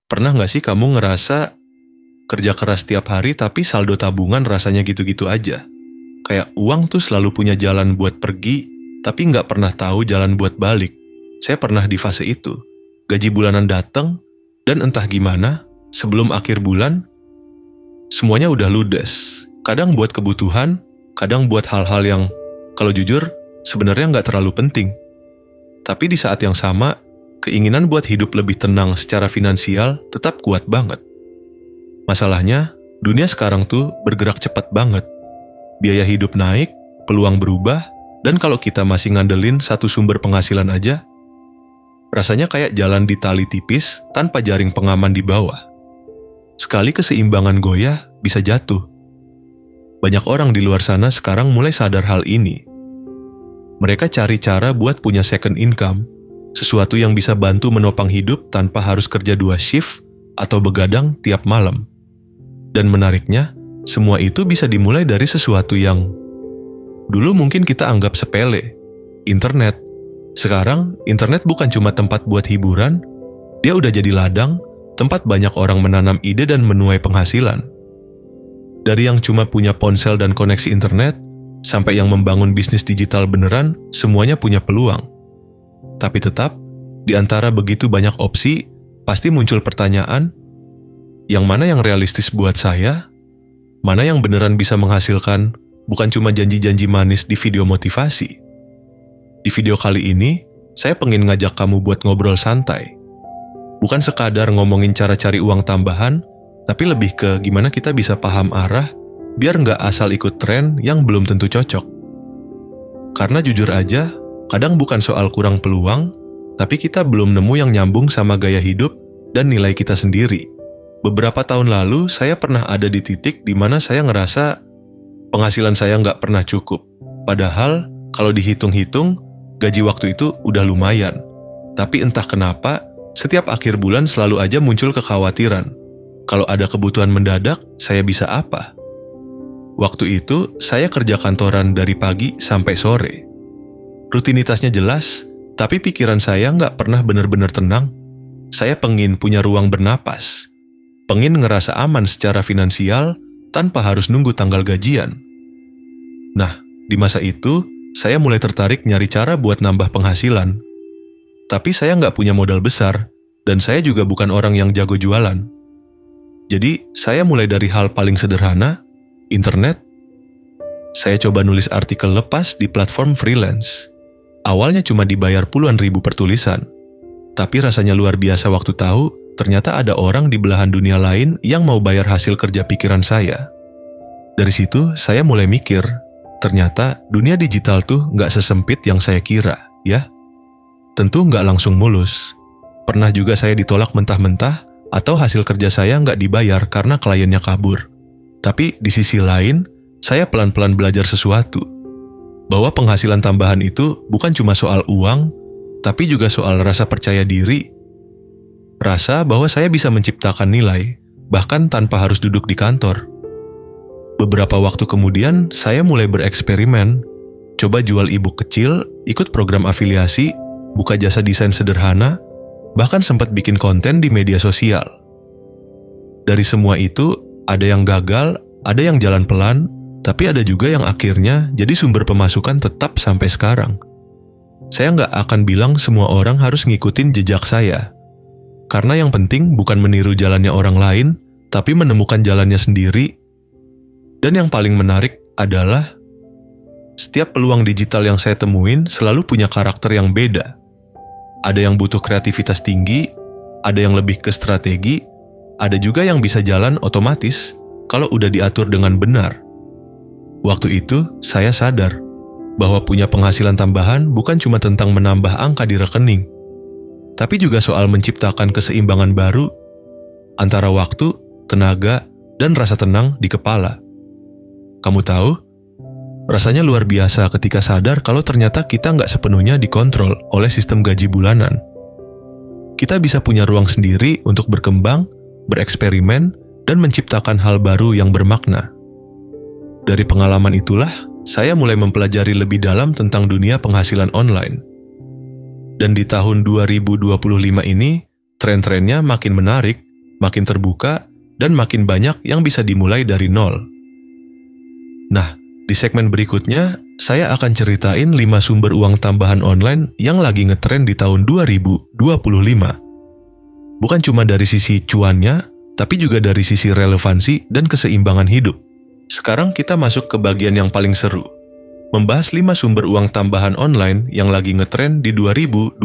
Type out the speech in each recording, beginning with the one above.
Pernah nggak sih kamu ngerasa kerja keras tiap hari tapi saldo tabungan rasanya gitu-gitu aja? Kayak uang tuh selalu punya jalan buat pergi, tapi nggak pernah tahu jalan buat balik. Saya pernah di fase itu. Gaji bulanan datang, dan entah gimana, sebelum akhir bulan, semuanya udah ludes. Kadang buat kebutuhan, kadang buat hal-hal yang, kalau jujur, sebenarnya nggak terlalu penting. Tapi di saat yang sama, keinginan buat hidup lebih tenang secara finansial tetap kuat banget. Masalahnya, dunia sekarang tuh bergerak cepat banget. Biaya hidup naik, peluang berubah, dan kalau kita masih ngandelin satu sumber penghasilan aja, rasanya kayak jalan di tali tipis tanpa jaring pengaman di bawah. Sekali keseimbangan goyah, bisa jatuh. Banyak orang di luar sana sekarang mulai sadar hal ini. Mereka cari cara buat punya second income, sesuatu yang bisa bantu menopang hidup tanpa harus kerja 2 shift atau begadang tiap malam. Dan menariknya, semua itu bisa dimulai dari sesuatu yang dulu mungkin kita anggap sepele, internet. Sekarang, internet bukan cuma tempat buat hiburan, dia udah jadi ladang, tempat banyak orang menanam ide dan menuai penghasilan. Dari yang cuma punya ponsel dan koneksi internet, sampai yang membangun bisnis digital beneran, semuanya punya peluang. Tapi tetap, di antara begitu banyak opsi, pasti muncul pertanyaan, yang mana yang realistis buat saya? Mana yang beneran bisa menghasilkan, bukan cuma janji-janji manis di video motivasi? Di video kali ini, saya pengen ngajak kamu buat ngobrol santai. Bukan sekadar ngomongin cara cari uang tambahan, tapi lebih ke gimana kita bisa paham arah, biar nggak asal ikut tren yang belum tentu cocok. Karena jujur aja, kadang bukan soal kurang peluang, tapi kita belum nemu yang nyambung sama gaya hidup dan nilai kita sendiri. Beberapa tahun lalu, saya pernah ada di titik di mana saya ngerasa penghasilan saya nggak pernah cukup. Padahal, kalau dihitung-hitung, gaji waktu itu udah lumayan. Tapi entah kenapa, setiap akhir bulan selalu aja muncul kekhawatiran. Kalau ada kebutuhan mendadak, saya bisa apa? Waktu itu, saya kerja kantoran dari pagi sampai sore. Rutinitasnya jelas, tapi pikiran saya nggak pernah benar-benar tenang. Saya pengin punya ruang bernapas. Pengin ngerasa aman secara finansial tanpa harus nunggu tanggal gajian. Nah, di masa itu, saya mulai tertarik nyari cara buat nambah penghasilan. Tapi saya nggak punya modal besar, dan saya juga bukan orang yang jago jualan. Jadi, saya mulai dari hal paling sederhana, internet. Saya coba nulis artikel lepas di platform freelance. Awalnya cuma dibayar puluhan ribu per tulisan. Tapi rasanya luar biasa waktu tahu, ternyata ada orang di belahan dunia lain yang mau bayar hasil kerja pikiran saya. Dari situ, saya mulai mikir, ternyata dunia digital tuh nggak sesempit yang saya kira, ya. Tentu nggak langsung mulus. Pernah juga saya ditolak mentah-mentah atau hasil kerja saya nggak dibayar karena kliennya kabur. Tapi di sisi lain, saya pelan-pelan belajar sesuatu. Bahwa penghasilan tambahan itu bukan cuma soal uang, tapi juga soal rasa percaya diri. Rasa bahwa saya bisa menciptakan nilai, bahkan tanpa harus duduk di kantor. Beberapa waktu kemudian, saya mulai bereksperimen, coba jual e-book kecil, ikut program afiliasi, buka jasa desain sederhana, bahkan sempat bikin konten di media sosial. Dari semua itu, ada yang gagal, ada yang jalan pelan, tapi ada juga yang akhirnya jadi sumber pemasukan tetap sampai sekarang. Saya nggak akan bilang semua orang harus ngikutin jejak saya, karena yang penting bukan meniru jalannya orang lain, tapi menemukan jalannya sendiri. Dan yang paling menarik adalah setiap peluang digital yang saya temuin selalu punya karakter yang beda. Ada yang butuh kreativitas tinggi, ada yang lebih ke strategi, ada juga yang bisa jalan otomatis kalau udah diatur dengan benar. Waktu itu, saya sadar bahwa punya penghasilan tambahan bukan cuma tentang menambah angka di rekening, tapi juga soal menciptakan keseimbangan baru antara waktu, tenaga, dan rasa tenang di kepala. Kamu tahu, rasanya luar biasa ketika sadar kalau ternyata kita nggak sepenuhnya dikontrol oleh sistem gaji bulanan. Kita bisa punya ruang sendiri untuk berkembang, bereksperimen, dan menciptakan hal baru yang bermakna. Dari pengalaman itulah, saya mulai mempelajari lebih dalam tentang dunia penghasilan online. Dan di tahun 2025 ini, tren-trennya makin menarik makin terbuka, dan makin banyak yang bisa dimulai dari nol. Nah, di segmen berikutnya, saya akan ceritain 5 sumber uang tambahan online yang lagi ngetren di tahun 2025. Bukan cuma dari sisi cuannya, tapi juga dari sisi relevansi dan keseimbangan hidup. Sekarang kita masuk ke bagian yang paling seru. Membahas 5 sumber uang tambahan online yang lagi ngetren di 2025.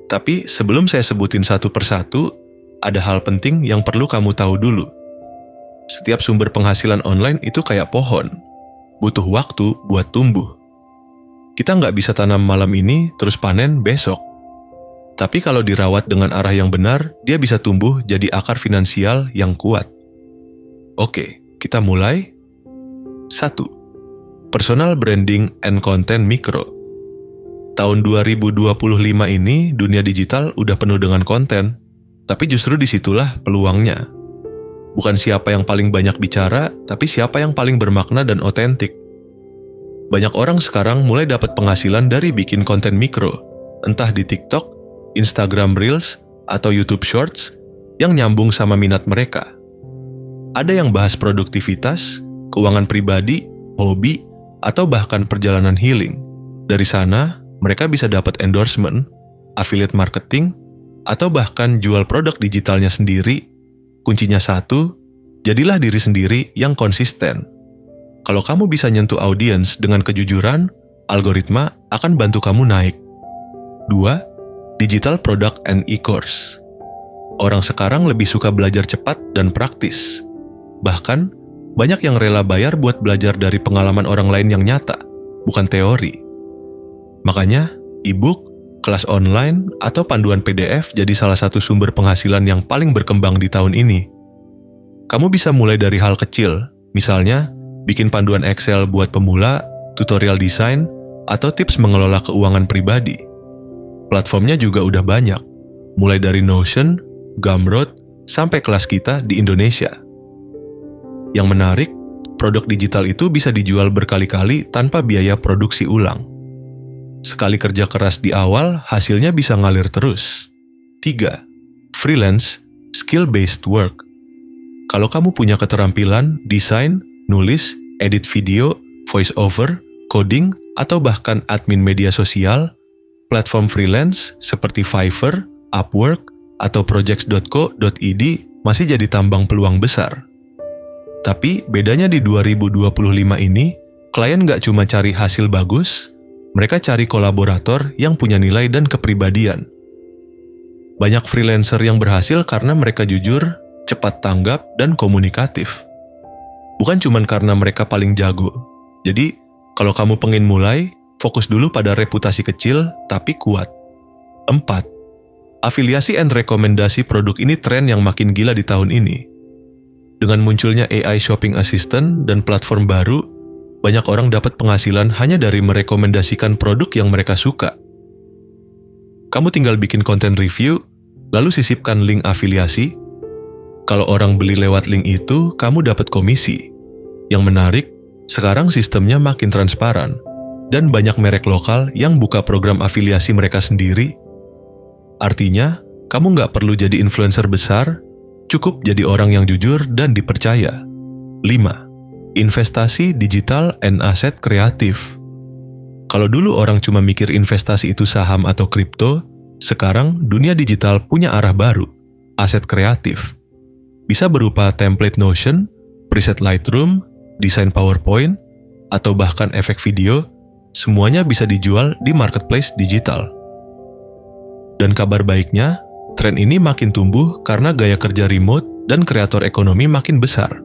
Tapi sebelum saya sebutin satu persatu, ada hal penting yang perlu kamu tahu dulu. Setiap sumber penghasilan online itu kayak pohon, butuh waktu buat tumbuh. Kita nggak bisa tanam malam ini terus panen besok. Tapi kalau dirawat dengan arah yang benar, dia bisa tumbuh jadi akar finansial yang kuat. Oke, kita mulai. 1. Personal branding and content mikro. Tahun 2025 ini, dunia digital udah penuh dengan konten, tapi justru disitulah peluangnya. Bukan siapa yang paling banyak bicara, tapi siapa yang paling bermakna dan otentik. Banyak orang sekarang mulai dapat penghasilan dari bikin konten mikro, entah di TikTok, Instagram Reels, atau YouTube Shorts, yang nyambung sama minat mereka. Ada yang bahas produktivitas, keuangan pribadi, hobi, atau bahkan perjalanan healing. Dari sana, mereka bisa dapat endorsement, affiliate marketing, atau bahkan jual produk digitalnya sendiri. Kuncinya satu, jadilah diri sendiri yang konsisten. Kalau kamu bisa nyentuh audiens dengan kejujuran, algoritma akan bantu kamu naik. 2. Digital product and e-course. Orang sekarang lebih suka belajar cepat dan praktis. Bahkan, banyak yang rela bayar buat belajar dari pengalaman orang lain yang nyata, bukan teori. Makanya, e-book, kelas online, atau panduan PDF jadi salah satu sumber penghasilan yang paling berkembang di tahun ini. Kamu bisa mulai dari hal kecil, misalnya bikin panduan Excel buat pemula, tutorial desain, atau tips mengelola keuangan pribadi. Platformnya juga udah banyak, mulai dari Notion, Gumroad, sampai kelas kita di Indonesia. Yang menarik, produk digital itu bisa dijual berkali-kali tanpa biaya produksi ulang. Sekali kerja keras di awal, hasilnya bisa ngalir terus. 3. Freelance, skill-based work. Kalau kamu punya keterampilan, desain, nulis, edit video, voice over, coding, atau bahkan admin media sosial, platform freelance seperti Fiverr, Upwork, atau projects.co.id masih jadi tambang peluang besar. Tapi bedanya di 2025 ini, klien nggak cuma cari hasil bagus, mereka cari kolaborator yang punya nilai dan kepribadian. Banyak freelancer yang berhasil karena mereka jujur, cepat tanggap, dan komunikatif. Bukan cuma karena mereka paling jago. Jadi, kalau kamu pengen mulai, fokus dulu pada reputasi kecil tapi kuat. 4. Afiliasi and rekomendasi produk ini tren yang makin gila di tahun ini. Dengan munculnya AI Shopping Assistant dan platform baru, banyak orang dapat penghasilan hanya dari merekomendasikan produk yang mereka suka. Kamu tinggal bikin konten review, lalu sisipkan link afiliasi. Kalau orang beli lewat link itu, kamu dapat komisi. Yang menarik, sekarang sistemnya makin transparan, dan banyak merek lokal yang buka program afiliasi mereka sendiri. Artinya, kamu nggak perlu jadi influencer besar, cukup jadi orang yang jujur dan dipercaya. 5. Investasi digital and aset kreatif. Kalau dulu orang cuma mikir investasi itu saham atau kripto, sekarang dunia digital punya arah baru, aset kreatif. Bisa berupa template Notion, preset Lightroom, desain PowerPoint, atau bahkan efek video, semuanya bisa dijual di marketplace digital. Dan kabar baiknya, tren ini makin tumbuh karena gaya kerja remote dan kreator ekonomi makin besar.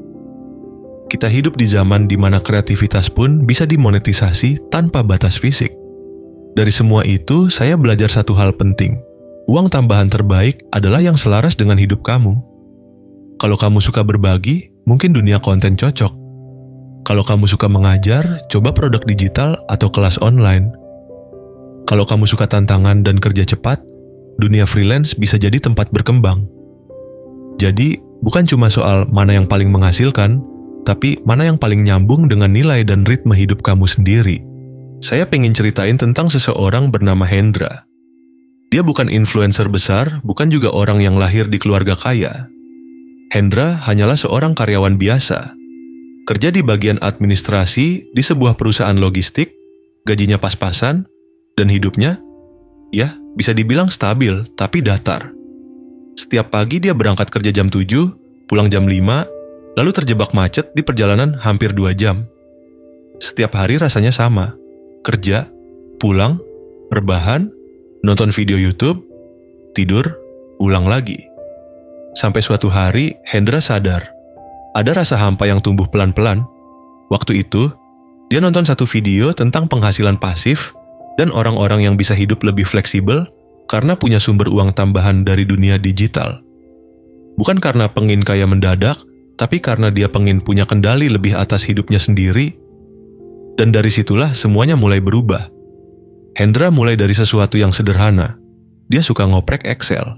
Kita hidup di zaman di mana kreativitas pun bisa dimonetisasi tanpa batas fisik. Dari semua itu, saya belajar satu hal penting. Uang tambahan terbaik adalah yang selaras dengan hidup kamu. Kalau kamu suka berbagi, mungkin dunia konten cocok. Kalau kamu suka mengajar, coba produk digital atau kelas online. Kalau kamu suka tantangan dan kerja cepat, dunia freelance bisa jadi tempat berkembang. Jadi, bukan cuma soal mana yang paling menghasilkan, tapi mana yang paling nyambung dengan nilai dan ritme hidup kamu sendiri. Saya pengen ceritain tentang seseorang bernama Hendra. Dia bukan influencer besar, bukan juga orang yang lahir di keluarga kaya. Hendra hanyalah seorang karyawan biasa. Kerja di bagian administrasi di sebuah perusahaan logistik, gajinya pas-pasan, dan hidupnya, ya bisa dibilang stabil tapi datar. Setiap pagi dia berangkat kerja jam 7, pulang jam 5, lalu terjebak macet di perjalanan hampir 2 jam. Setiap hari rasanya sama, kerja, pulang, rebahan, nonton video YouTube, tidur, ulang lagi. Sampai suatu hari, Hendra sadar, ada rasa hampa yang tumbuh pelan-pelan. Waktu itu, dia nonton satu video tentang penghasilan pasif dan orang-orang yang bisa hidup lebih fleksibel karena punya sumber uang tambahan dari dunia digital. Bukan karena pengin kaya mendadak, tapi karena dia pengin punya kendali lebih atas hidupnya sendiri. Dan dari situlah semuanya mulai berubah. Hendra mulai dari sesuatu yang sederhana. Dia suka ngoprek Excel.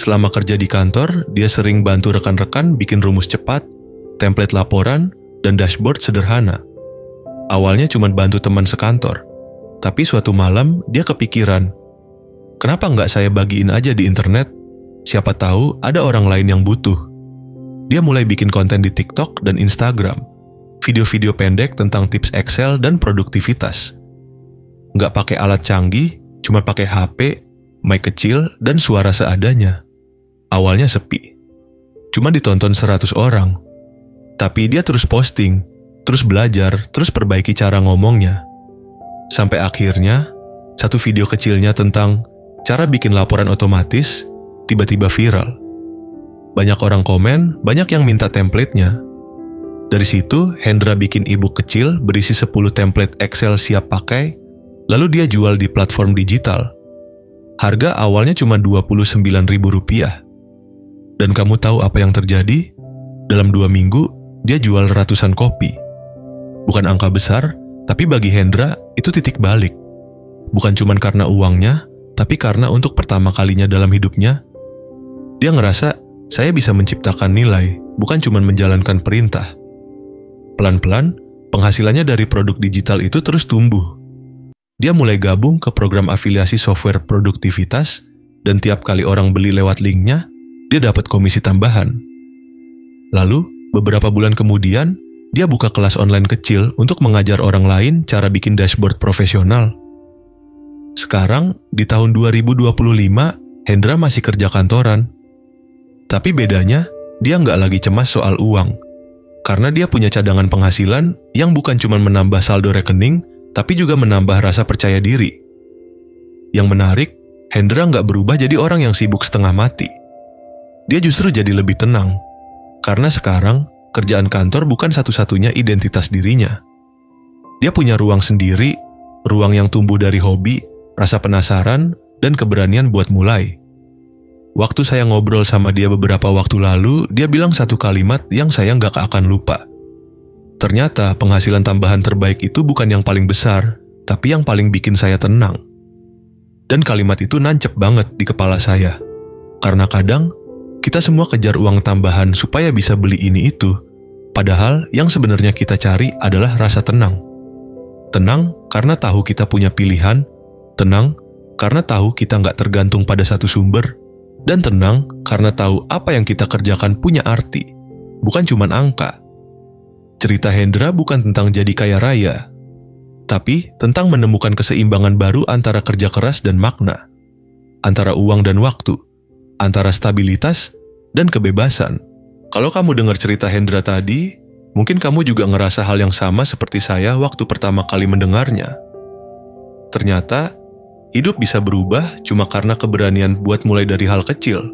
Selama kerja di kantor, dia sering bantu rekan-rekan bikin rumus cepat, template laporan, dan dashboard sederhana. Awalnya cuma bantu teman sekantor. Tapi suatu malam dia kepikiran, kenapa nggak saya bagiin aja di internet? Siapa tahu ada orang lain yang butuh. Dia mulai bikin konten di TikTok dan Instagram. Video-video pendek tentang tips Excel dan produktivitas. Nggak pakai alat canggih, cuma pakai HP, mic kecil, dan suara seadanya. Awalnya sepi. Cuma ditonton 100 orang. Tapi dia terus posting, terus belajar, terus perbaiki cara ngomongnya. Sampai akhirnya, satu video kecilnya tentang cara bikin laporan otomatis tiba-tiba viral. Banyak orang komen, banyak yang minta template-nya. Dari situ, Hendra bikin e-book kecil berisi 10 template Excel siap pakai, lalu dia jual di platform digital. Harga awalnya cuma Rp29.000. Dan kamu tahu apa yang terjadi? Dalam 2 minggu, dia jual ratusan kopi. Bukan angka besar, tapi bagi Hendra itu titik balik. Bukan cuma karena uangnya, tapi karena untuk pertama kalinya dalam hidupnya, dia ngerasa saya bisa menciptakan nilai, bukan cuma menjalankan perintah. Pelan-pelan, penghasilannya dari produk digital itu terus tumbuh. Dia mulai gabung ke program afiliasi software produktivitas, dan tiap kali orang beli lewat linknya, dia dapat komisi tambahan. Lalu, beberapa bulan kemudian, dia buka kelas online kecil untuk mengajar orang lain cara bikin dashboard profesional. Sekarang, di tahun 2025, Hendra masih kerja kantoran. Tapi bedanya, dia nggak lagi cemas soal uang. Karena dia punya cadangan penghasilan yang bukan cuma menambah saldo rekening, tapi juga menambah rasa percaya diri. Yang menarik, Hendra nggak berubah jadi orang yang sibuk setengah mati. Dia justru jadi lebih tenang. Karena sekarang, kerjaan kantor bukan satu-satunya identitas dirinya. Dia punya ruang sendiri, ruang yang tumbuh dari hobi, rasa penasaran, dan keberanian buat mulai. Waktu saya ngobrol sama dia beberapa waktu lalu, dia bilang satu kalimat yang saya nggak akan lupa. Ternyata penghasilan tambahan terbaik itu bukan yang paling besar, tapi yang paling bikin saya tenang. Dan kalimat itu nancep banget di kepala saya. Karena kadang, kita semua kejar uang tambahan supaya bisa beli ini itu, padahal yang sebenarnya kita cari adalah rasa tenang. Tenang karena tahu kita punya pilihan, tenang karena tahu kita nggak tergantung pada satu sumber, dan tenang karena tahu apa yang kita kerjakan punya arti, bukan cuma angka. Cerita Hendra bukan tentang jadi kaya raya, tapi tentang menemukan keseimbangan baru antara kerja keras dan makna, antara uang dan waktu, antara stabilitas dan kebebasan. Kalau kamu dengar cerita Hendra tadi, mungkin kamu juga ngerasa hal yang sama seperti saya waktu pertama kali mendengarnya. Ternyata, hidup bisa berubah cuma karena keberanian buat mulai dari hal kecil.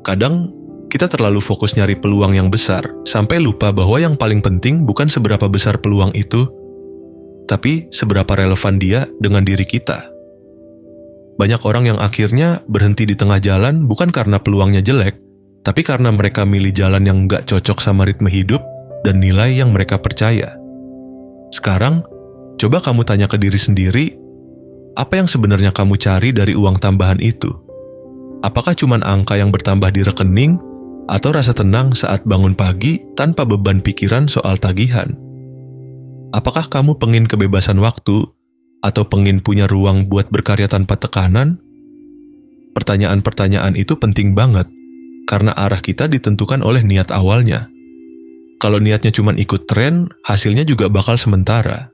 Kadang, kita terlalu fokus nyari peluang yang besar, sampai lupa bahwa yang paling penting bukan seberapa besar peluang itu, tapi seberapa relevan dia dengan diri kita. Banyak orang yang akhirnya berhenti di tengah jalan bukan karena peluangnya jelek, tapi karena mereka milih jalan yang nggak cocok sama ritme hidup dan nilai yang mereka percaya. Sekarang, coba kamu tanya ke diri sendiri, apa yang sebenarnya kamu cari dari uang tambahan itu? Apakah cuma angka yang bertambah di rekening, atau rasa tenang saat bangun pagi tanpa beban pikiran soal tagihan? Apakah kamu pengin kebebasan waktu, atau pengin punya ruang buat berkarya tanpa tekanan? pertanyaan-pertanyaan itu penting banget, karena arah kita ditentukan oleh niat awalnya. Kalau niatnya cuma ikut tren, hasilnya juga bakal sementara.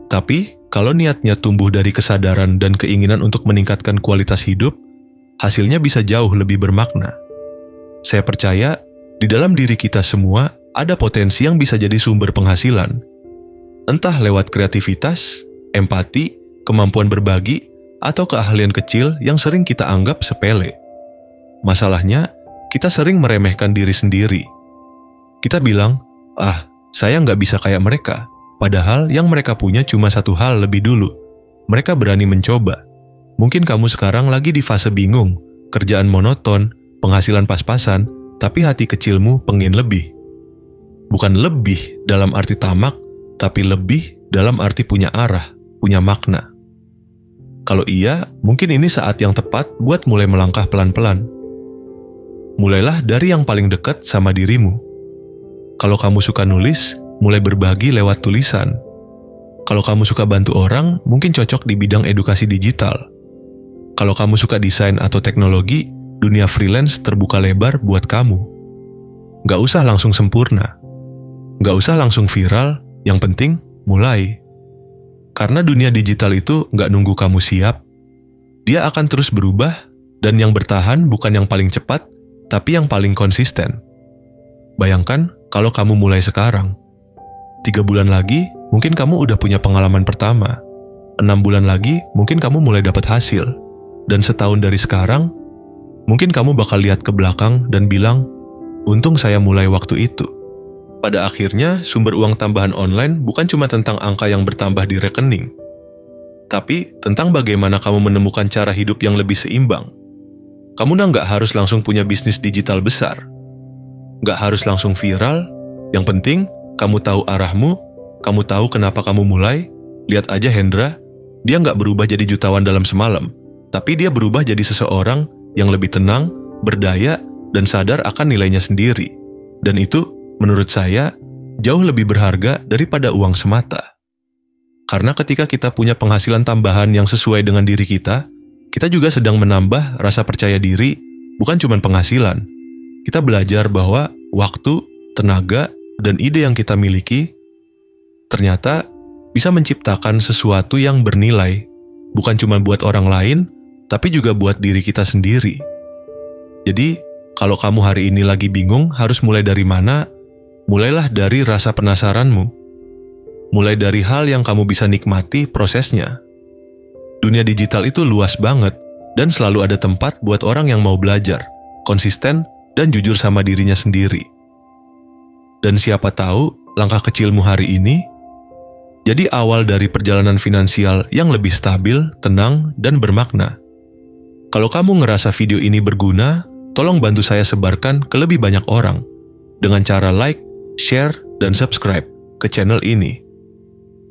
Tapi, kalau niatnya tumbuh dari kesadaran dan keinginan untuk meningkatkan kualitas hidup, hasilnya bisa jauh lebih bermakna. Saya percaya, di dalam diri kita semua ada potensi yang bisa jadi sumber penghasilan. Entah lewat kreativitas, empati, kemampuan berbagi, atau keahlian kecil yang sering kita anggap sepele. Masalahnya, kita sering meremehkan diri sendiri. Kita bilang, saya nggak bisa kayak mereka. Padahal yang mereka punya cuma satu hal lebih dulu. Mereka berani mencoba. Mungkin kamu sekarang lagi di fase bingung, kerjaan monoton, penghasilan pas-pasan, tapi hati kecilmu pengen lebih. Bukan lebih dalam arti tamak, tapi lebih dalam arti punya arah, punya makna. Kalau iya, mungkin ini saat yang tepat buat mulai melangkah pelan-pelan. Mulailah dari yang paling dekat sama dirimu. Kalau kamu suka nulis, mulai berbagi lewat tulisan. Kalau kamu suka bantu orang, mungkin cocok di bidang edukasi digital. Kalau kamu suka desain atau teknologi, dunia freelance terbuka lebar buat kamu. Gak usah langsung sempurna. Gak usah langsung viral, yang penting mulai. Karena dunia digital itu gak nunggu kamu siap. Dia akan terus berubah, dan yang bertahan bukan yang paling cepat, tapi yang paling konsisten. Bayangkan kalau kamu mulai sekarang. 3 bulan lagi, mungkin kamu udah punya pengalaman pertama. 6 bulan lagi, mungkin kamu mulai dapat hasil. Dan setahun dari sekarang, mungkin kamu bakal lihat ke belakang dan bilang, untung saya mulai waktu itu. Pada akhirnya, sumber uang tambahan online bukan cuma tentang angka yang bertambah di rekening, tapi tentang bagaimana kamu menemukan cara hidup yang lebih seimbang. Kamu nggak harus langsung punya bisnis digital besar. Nggak harus langsung viral, yang penting kamu tahu arahmu, kamu tahu kenapa kamu mulai. Lihat aja Hendra, dia nggak berubah jadi jutawan dalam semalam, tapi dia berubah jadi seseorang yang lebih tenang, berdaya, dan sadar akan nilainya sendiri. Dan itu, menurut saya, jauh lebih berharga daripada uang semata. Karena ketika kita punya penghasilan tambahan yang sesuai dengan diri kita juga sedang menambah rasa percaya diri, bukan cuma penghasilan. Kita belajar bahwa waktu, tenaga, dan ide yang kita miliki ternyata bisa menciptakan sesuatu yang bernilai, bukan cuma buat orang lain, tapi juga buat diri kita sendiri. Jadi, kalau kamu hari ini lagi bingung harus mulai dari mana, mulailah dari rasa penasaranmu. Mulai dari hal yang kamu bisa nikmati prosesnya. Dunia digital itu luas banget, dan selalu ada tempat buat orang yang mau belajar, konsisten, dan jujur sama dirinya sendiri. Dan siapa tahu, langkah kecilmu hari ini jadi awal dari perjalanan finansial yang lebih stabil, tenang, dan bermakna. Kalau kamu ngerasa video ini berguna, tolong bantu saya sebarkan ke lebih banyak orang dengan cara like, share, dan subscribe ke channel ini.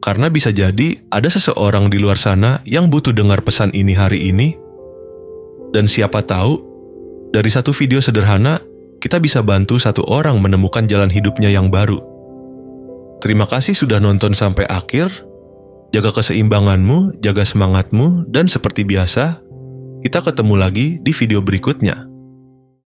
Karena bisa jadi ada seseorang di luar sana yang butuh dengar pesan ini hari ini. Dan siapa tahu, dari satu video sederhana, kita bisa bantu satu orang menemukan jalan hidupnya yang baru. Terima kasih sudah nonton sampai akhir. Jaga keseimbanganmu, jaga semangatmu, dan seperti biasa, kita ketemu lagi di video berikutnya.